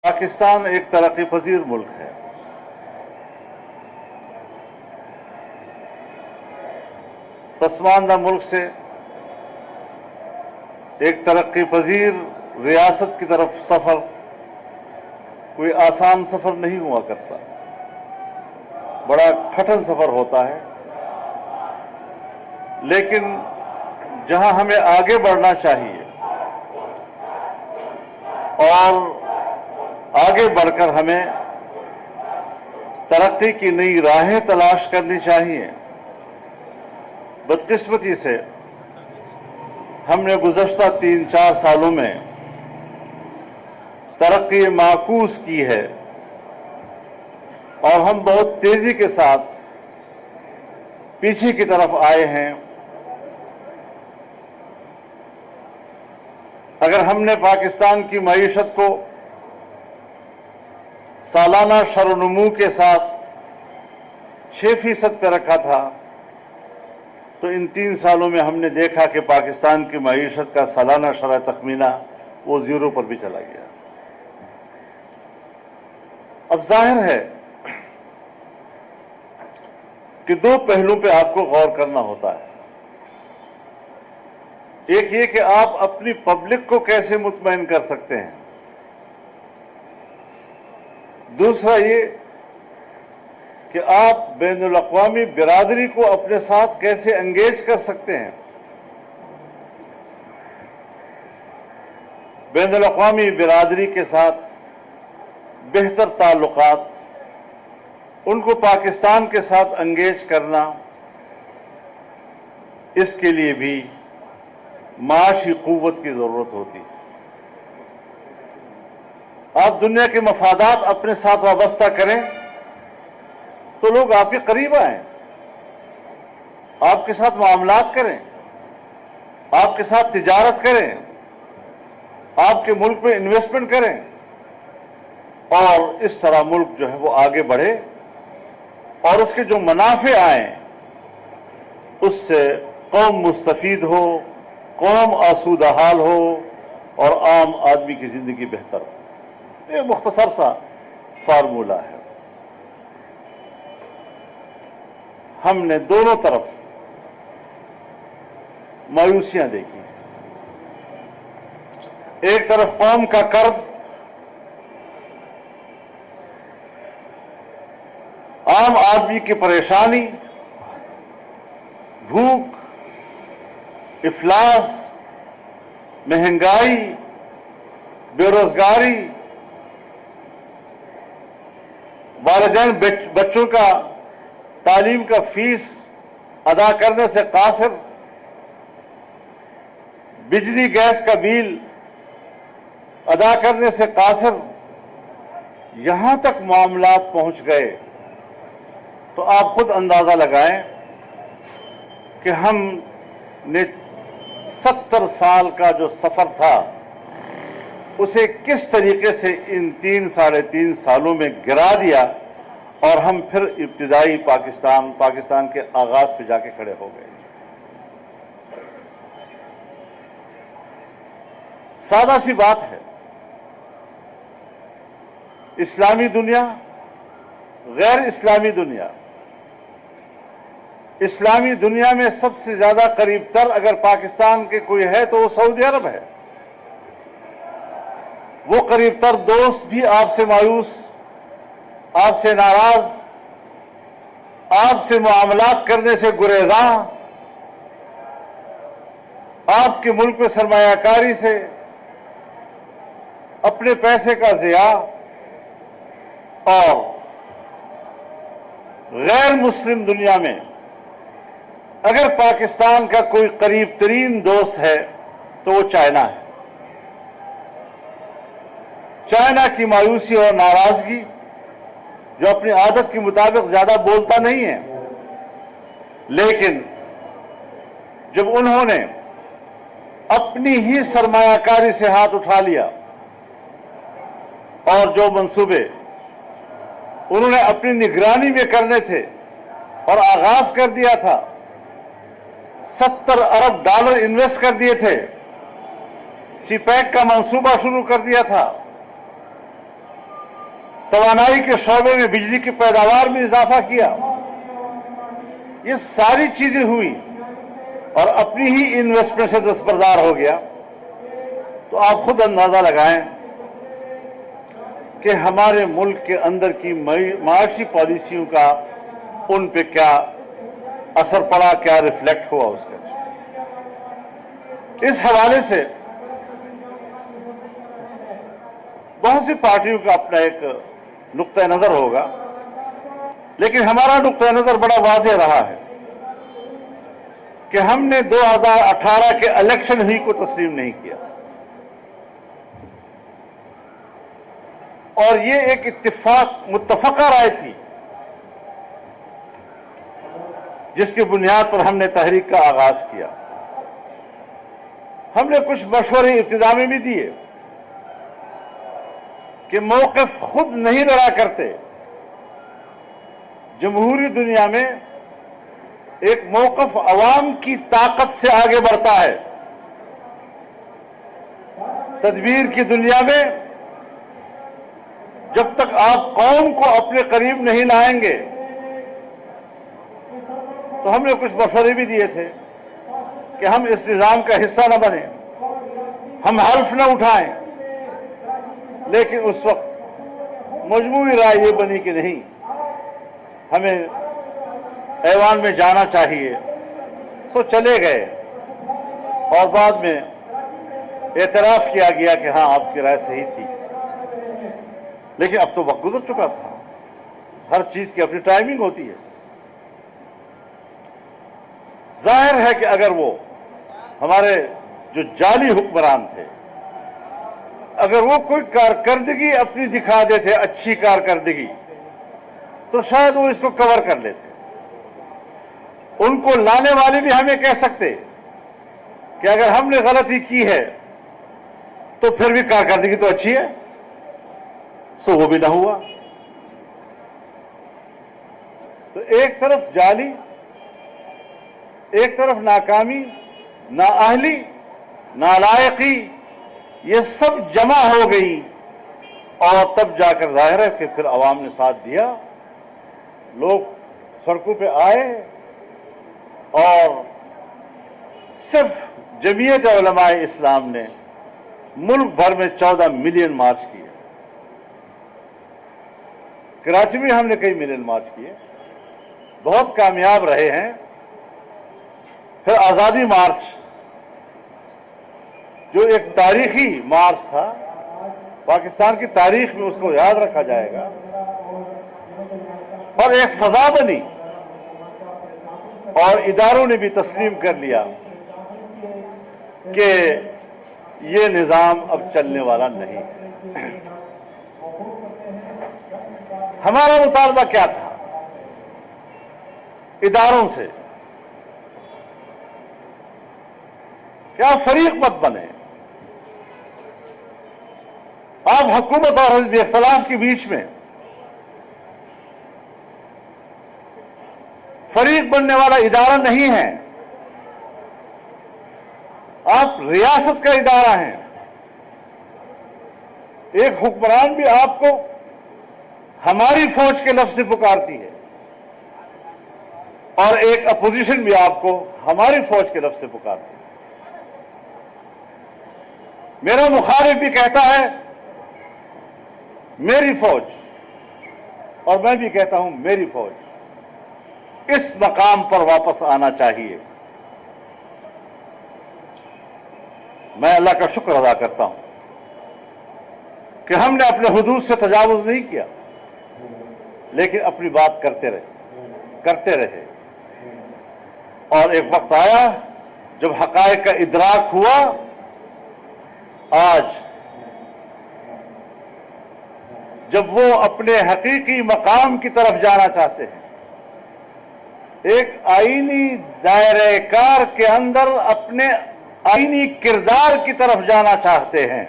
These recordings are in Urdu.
پاکستان ایک ترقی پذیر ملک ہے. پسماندہ ملک سے ایک ترقی پذیر ریاست کی طرف سفر کوئی آسان سفر نہیں ہوا کرتا، بڑا کٹھن سفر ہوتا ہے. لیکن جہاں ہمیں آگے بڑھنا چاہیے اور آگے بڑھ کر ہمیں ترقی کی نئی راہیں تلاش کرنی چاہیے، بدقسمتی سے ہم نے گزشتہ 3-4 سالوں میں ترقی معکوس کی ہے اور ہم بہت تیزی کے ساتھ پیچھے کی طرف آئے ہیں. اگر ہم نے پاکستان کی معیشت کو سالانہ شرح و نمو کے ساتھ 6% پہ رکھا تھا تو ان 3 سالوں میں ہم نے دیکھا کہ پاکستان کی معیشت کا سالانہ شرح تخمینہ وہ 0 پر بھی چلا گیا. اب ظاہر ہے کہ 2 پہلوؤں پہ آپ کو غور کرنا ہوتا ہے. ایک یہ کہ آپ اپنی پبلک کو کیسے مطمئن کر سکتے ہیں، دوسرا یہ کہ آپ بین الاقوامی برادری کو اپنے ساتھ کیسے انگیج کر سکتے ہیں. بین الاقوامی برادری کے ساتھ بہتر تعلقات، ان کو پاکستان کے ساتھ انگیج کرنا، اس کے لیے بھی معاشی قوت کی ضرورت ہوتی ہے. آپ دنیا کے مفادات اپنے ساتھ وابستہ کریں تو لوگ آپ کے قریب آئیں، آپ کے ساتھ معاملات کریں، آپ کے ساتھ تجارت کریں، آپ کے ملک میں انویسٹمنٹ کریں، اور اس طرح ملک جو ہے وہ آگے بڑھے اور اس کے جو منافع آئیں اس سے قوم مستفید ہو، قوم آسودہ حال ہو اور عام آدمی کی زندگی بہتر ہو. یہ مختصر سا فارمولہ ہے. ہم نے دونوں طرف مایوسیاں دیکھی. ایک طرف قوم کا کرب، عام آدمی کی پریشانی، بھوک، افلاس، مہنگائی، بے روزگاری، والدین بچوں کا تعلیم کا فیس ادا کرنے سے قاصر، بجلی گیس کا بل ادا کرنے سے قاصر، یہاں تک معاملات پہنچ گئے تو آپ خود اندازہ لگائیں کہ ہم نے 70 سال کا جو سفر تھا اسے کس طریقے سے ان 3-3.5 سالوں میں گرا دیا اور ہم پھر ابتدائی پاکستان کے آغاز پہ جا کے کھڑے ہو گئے. سادہ سی بات ہے، اسلامی دنیا، غیر اسلامی دنیا. اسلامی دنیا میں سب سے زیادہ قریب تر اگر پاکستان کے کوئی ہے تو وہ سعودی عرب ہے. وہ قریب تر دوست بھی آپ سے مایوس، آپ سے ناراض، آپ سے معاملات کرنے سے گریزاں، آپ کے ملک میں سرمایہ کاری سے، اپنے پیسے کا ضیاع، اور غیر مسلم دنیا میں اگر پاکستان کا کوئی قریب ترین دوست ہے تو وہ چائنا ہے. چائنا کی مایوسی اور ناراضگی، جو اپنی عادت کے مطابق زیادہ بولتا نہیں ہے، لیکن جب انہوں نے اپنی ہی سرمایہ کاری سے ہاتھ اٹھا لیا اور جو منصوبے انہوں نے اپنی نگرانی میں کرنے تھے اور آغاز کر دیا تھا، 70 ارب ڈالر انویسٹ کر دیے تھے، سی پیک کا منصوبہ شروع کر دیا تھا، توانائی کے شعبے میں بجلی کی پیداوار میں اضافہ کیا. یہ ساری چیزیں ہوئی اور اپنی ہی انویسٹمنٹ سے دستبردار ہو گیا. تو آپ خود اندازہ لگائیں کہ ہمارے ملک کے اندر کی معاشی پالیسیوں کا ان پہ کیا اثر پڑا, کیا ریفلیکٹ ہوا اس کا. اس حوالے سے بہت سی پارٹیوں کا اپنا ایک نقطہ نظر ہوگا, لیکن ہمارا نقطہ نظر بڑا واضح رہا ہے کہ ہم نے 2018 کے الیکشن ہی کو تسلیم نہیں کیا, اور یہ ایک متفقہ رائے تھی جس کی بنیاد پر ہم نے تحریک کا آغاز کیا. ہم نے کچھ مشورے ابتدا میں بھی دیے کہ موقف خود نہیں لڑا کرتے. جمہوری دنیا میں ایک موقف عوام کی طاقت سے آگے بڑھتا ہے. تدبیر کی دنیا میں جب تک آپ قوم کو اپنے قریب نہیں لائیں گے, تو ہم نے کچھ مشورے بھی دیے تھے کہ ہم اس نظام کا حصہ نہ بنیں, ہم حلف نہ اٹھائیں, لیکن اس وقت مجموعی رائے یہ بنی کہ نہیں, ہمیں ایوان میں جانا چاہیے. سو چلے گئے اور بعد میں اعتراف کیا گیا کہ ہاں آپ کی رائے صحیح تھی, لیکن اب تو وقت گزر چکا تھا. ہر چیز کی اپنی ٹائمنگ ہوتی ہے. ظاہر ہے کہ اگر وہ ہمارے جو جعلی حکمران تھے, اگر وہ کوئی کارکردگی اپنی دکھا دیتے, اچھی کارکردگی, تو شاید وہ اس کو کور کر لیتے. ان کو لانے والے بھی ہمیں کہہ سکتے کہ اگر ہم نے غلطی کی ہے تو پھر بھی کارکردگی تو اچھی ہے. سو وہ بھی نہ ہوا. تو ایک طرف جعلی, ایک طرف ناکامی, نااہلی, نالائقی, یہ سب جمع ہو گئی, اور تب جا کر ظاہر ہے کہ پھر عوام نے ساتھ دیا. لوگ سڑکوں پہ آئے اور صرف جمعیت علماء اسلام نے ملک بھر میں 14 ملین مارچ کیے. کراچی میں ہم نے کئی ملین مارچ کیے, بہت کامیاب رہے ہیں. پھر آزادی مارچ جو ایک تاریخی مارچ تھا, پاکستان کی تاریخ میں اس کو یاد رکھا جائے گا, اور ایک فضا بنی اور اداروں نے بھی تسلیم کر لیا کہ یہ نظام اب چلنے والا نہیں ہے. ہمارا مطالبہ کیا تھا اداروں سے کہ آپ فریق مت بنے, آپ حکومت اور حزب اختلاف کے بیچ میں فریق بننے والا ادارہ نہیں ہے, آپ ریاست کا ادارہ ہیں. ایک حکمران بھی آپ کو ہماری فوج کے لفظ سے پکارتی ہے, اور ایک اپوزیشن بھی آپ کو ہماری فوج کے لفظ سے پکارتی ہے. میرا مخالف بھی کہتا ہے میری فوج, اور میں بھی کہتا ہوں میری فوج. اس مقام پر واپس آنا چاہیے. میں اللہ کا شکر ادا کرتا ہوں کہ ہم نے اپنے حدود سے تجاوز نہیں کیا, لیکن اپنی بات کرتے رہے. اور ایک وقت آیا جب حقائق کا ادراک ہوا. آج جب وہ اپنے حقیقی مقام کی طرف جانا چاہتے ہیں, ایک آئینی دائرہ کار کے اندر اپنے آئینی کردار کی طرف جانا چاہتے ہیں,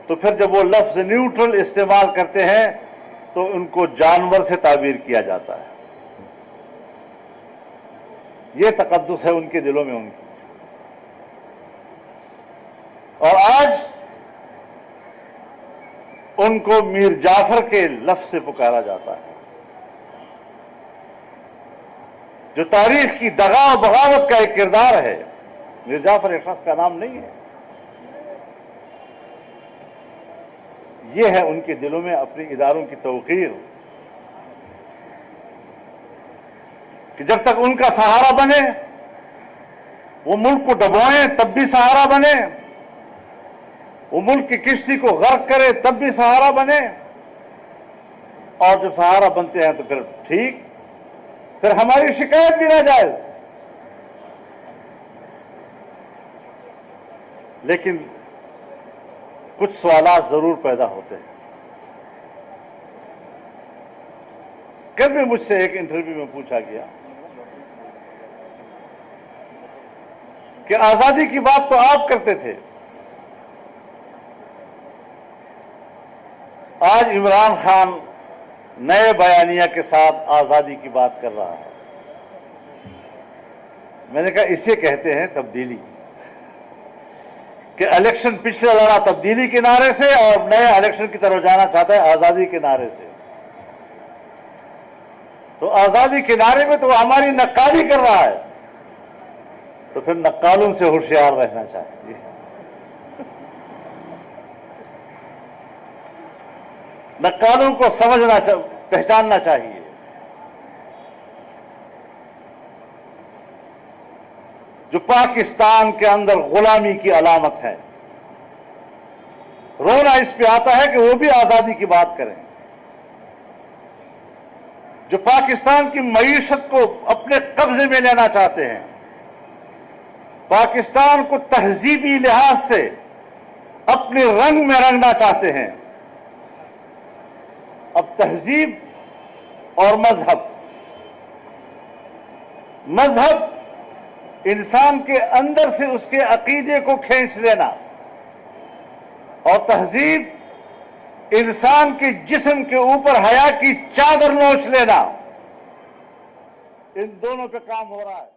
تو پھر جب وہ لفظ نیوٹرل استعمال کرتے ہیں تو ان کو جانور سے تعبیر کیا جاتا ہے. یہ تقدس ہے ان کے دلوں میں ان کی. اور آج ان کو میر جعفر کے لفظ سے پکارا جاتا ہے، جو تاریخ کی دغا و بغاوت کا ایک کردار ہے۔ میر جعفر ایک شخص کا نام نہیں ہے، یہ ہے ان کے دلوں میں اپنی اداروں کی توقیر، کہ جب تک ان کا سہارا بنے، وہ ملک کو ڈبوئیں تب بھی سہارا بنے، وہ ملک کی کشتی کو غرق کرے تب بھی سہارا بنے، اور جب سہارا بنتے ہیں تو پھر ٹھیک، پھر ہماری شکایت بھی ناجائز۔ لیکن کچھ سوالات ضرور پیدا ہوتے ہیں۔ کل بھی مجھ سے ایک انٹرویو میں پوچھا گیا کہ آزادی کی بات تو آپ کرتے تھے، آج عمران خان نئے بیانیہ کے ساتھ آزادی کی بات کر رہا ہے۔ میں نے کہا اسے کہتے ہیں تبدیلی، کہ الیکشن پچھلے لڑا تبدیلی کے نعرے سے اور نئے الیکشن کی طرف جانا چاہتا ہے آزادی کے نعرے سے۔ تو آزادی کے نعرے میں تو وہ ہماری نقالی کر رہا ہے، تو پھر نقالوں سے ہوشیار رہنا چاہیے۔ نقالوں کو سمجھنا پہچاننا چاہیے۔ جو پاکستان کے اندر غلامی کی علامت ہے، رونا اس پہ آتا ہے کہ وہ بھی آزادی کی بات کریں۔ جو پاکستان کی معیشت کو اپنے قبضے میں لینا چاہتے ہیں، پاکستان کو تہذیبی لحاظ سے اپنے رنگ میں رنگنا چاہتے ہیں، اب تہذیب اور مذہب انسان کے اندر سے اس کے عقیدے کو کھینچ لینا، اور تہذیب انسان کے جسم کے اوپر حیا کی چادر نوچ لینا، ان دونوں پہ کام ہو رہا ہے۔